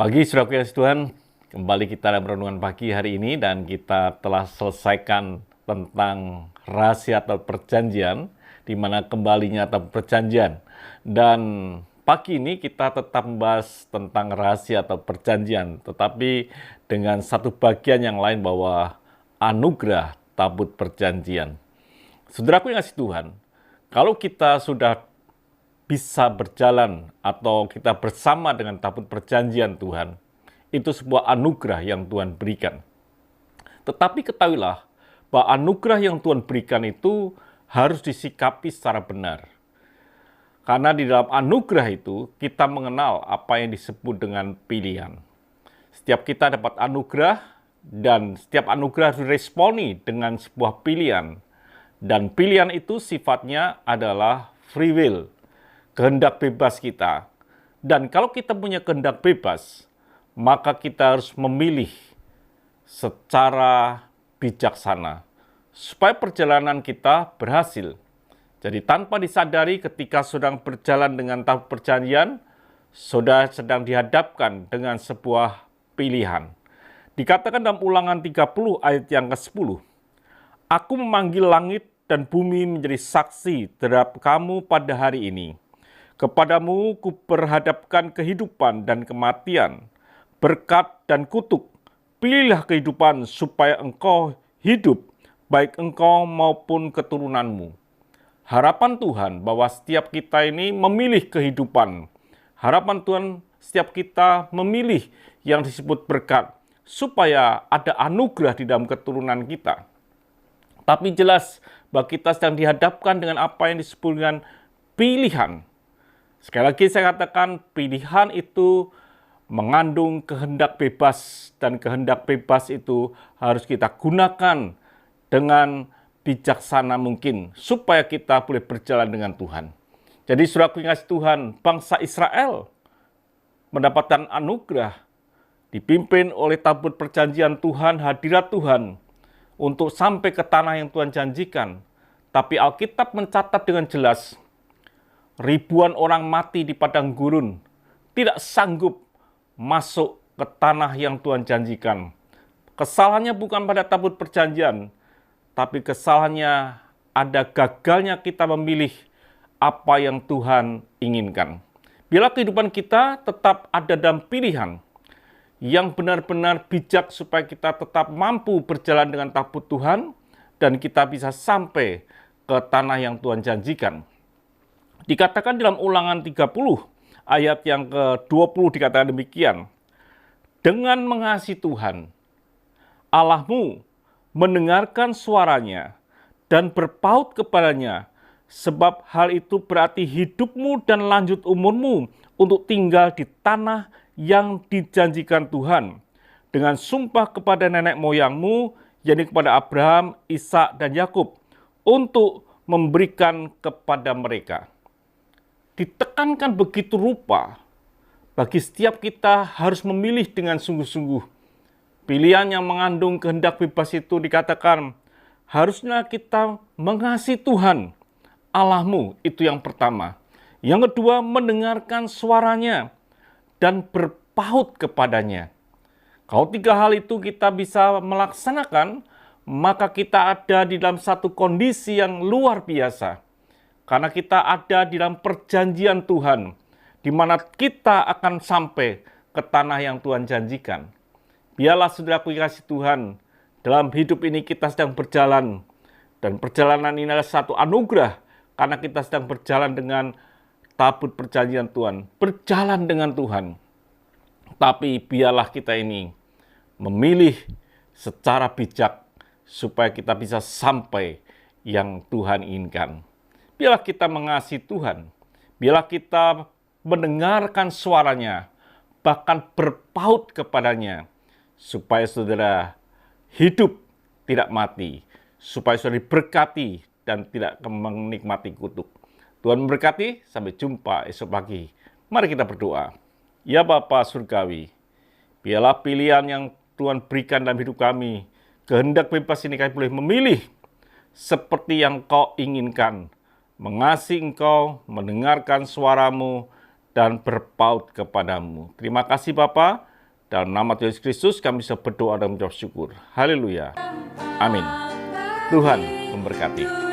Pagi saudaraku yang Tuhan, kembali kita dalam renungan pagi hari ini dan kita telah selesaikan tentang rahasia atau perjanjian, di mana kembalinya atau perjanjian. Dan pagi ini kita tetap membahas tentang rahasia atau perjanjian, tetapi dengan satu bagian yang lain bahwa anugerah tabut perjanjian. Saudaraku yang kasih Tuhan, kalau kita sudah bisa berjalan atau kita bersama dengan tabut perjanjian Tuhan, itu sebuah anugerah yang Tuhan berikan. Tetapi ketahuilah bahwa anugerah yang Tuhan berikan itu harus disikapi secara benar. Karena di dalam anugerah itu kita mengenal apa yang disebut dengan pilihan. Setiap kita dapat anugerah dan setiap anugerah harus diresponi dengan sebuah pilihan. Dan pilihan itu sifatnya adalah free will, kehendak bebas kita. Dan kalau kita punya kehendak bebas, maka kita harus memilih secara bijaksana supaya perjalanan kita berhasil. Jadi tanpa disadari ketika sedang berjalan dengan tabut perjanjian, saudara sedang dihadapkan dengan sebuah pilihan. Dikatakan dalam Ulangan 30 ayat yang ke-10, Aku memanggil langit dan bumi menjadi saksi terhadap kamu pada hari ini. Kepadamu kuperhadapkan kehidupan dan kematian, berkat dan kutuk. Pilihlah kehidupan supaya engkau hidup, baik engkau maupun keturunanmu. Harapan Tuhan bahwa setiap kita ini memilih kehidupan. Harapan Tuhan setiap kita memilih yang disebut berkat, supaya ada anugerah di dalam keturunan kita. Tapi jelas bahwa kita sedang dihadapkan dengan apa yang disebut dengan pilihan. Sekali lagi saya katakan pilihan itu mengandung kehendak bebas dan kehendak bebas itu harus kita gunakan dengan bijaksana mungkin supaya kita boleh berjalan dengan Tuhan. Jadi saudaraku yang kasih Tuhan, bangsa Israel mendapatkan anugerah dipimpin oleh tabut perjanjian Tuhan, hadirat Tuhan untuk sampai ke tanah yang Tuhan janjikan. Tapi Alkitab mencatat dengan jelas ribuan orang mati di padang gurun, tidak sanggup masuk ke tanah yang Tuhan janjikan. Kesalahannya bukan pada tabut perjanjian, tapi kesalahannya ada gagalnya kita memilih apa yang Tuhan inginkan. Bila kehidupan kita tetap ada dalam pilihan yang benar-benar bijak supaya kita tetap mampu berjalan dengan tabut Tuhan dan kita bisa sampai ke tanah yang Tuhan janjikan. Dikatakan dalam Ulangan 30 ayat yang ke-20 dikatakan demikian. Dengan mengasihi Tuhan, Allahmu, mendengarkan suaranya dan berpaut kepadanya, sebab hal itu berarti hidupmu dan lanjut umurmu untuk tinggal di tanah yang dijanjikan Tuhan. Dengan sumpah kepada nenek moyangmu, yakni kepada Abraham, Ishak dan Yakub, untuk memberikan kepada mereka. Ditekankan begitu rupa, bagi setiap kita harus memilih dengan sungguh-sungguh. Pilihan yang mengandung kehendak bebas itu dikatakan, harusnya kita mengasihi Tuhan, Allahmu, itu yang pertama. Yang kedua, mendengarkan suaranya dan berpaut kepadanya. Kalau tiga hal itu kita bisa melaksanakan, maka kita ada di dalam satu kondisi yang luar biasa. Karena kita ada di dalam perjanjian Tuhan, di mana kita akan sampai ke tanah yang Tuhan janjikan. Biarlah saudaraku yang kasih Tuhan, dalam hidup ini kita sedang berjalan, dan perjalanan ini adalah satu anugerah, karena kita sedang berjalan dengan tabut perjanjian Tuhan, berjalan dengan Tuhan. Tapi biarlah kita ini memilih secara bijak, supaya kita bisa sampai yang Tuhan inginkan. Biarlah kita mengasihi Tuhan, biarlah kita mendengarkan suaranya, bahkan berpaut kepadanya, supaya saudara hidup tidak mati, supaya saudara diberkati dan tidak menikmati kutuk. Tuhan memberkati, sampai jumpa esok pagi. Mari kita berdoa. Ya Bapa Surgawi, biarlah pilihan yang Tuhan berikan dalam hidup kami, kehendak bebas ini kami boleh memilih seperti yang Kau inginkan, mengasihi Engkau, mendengarkan suaramu, dan berpaut kepadamu. Terima kasih Bapa, Dalam nama Tuhan Yesus Kristus kami bisa berdoa dan mengucap syukur. Haleluya. Amin. Tuhan memberkati.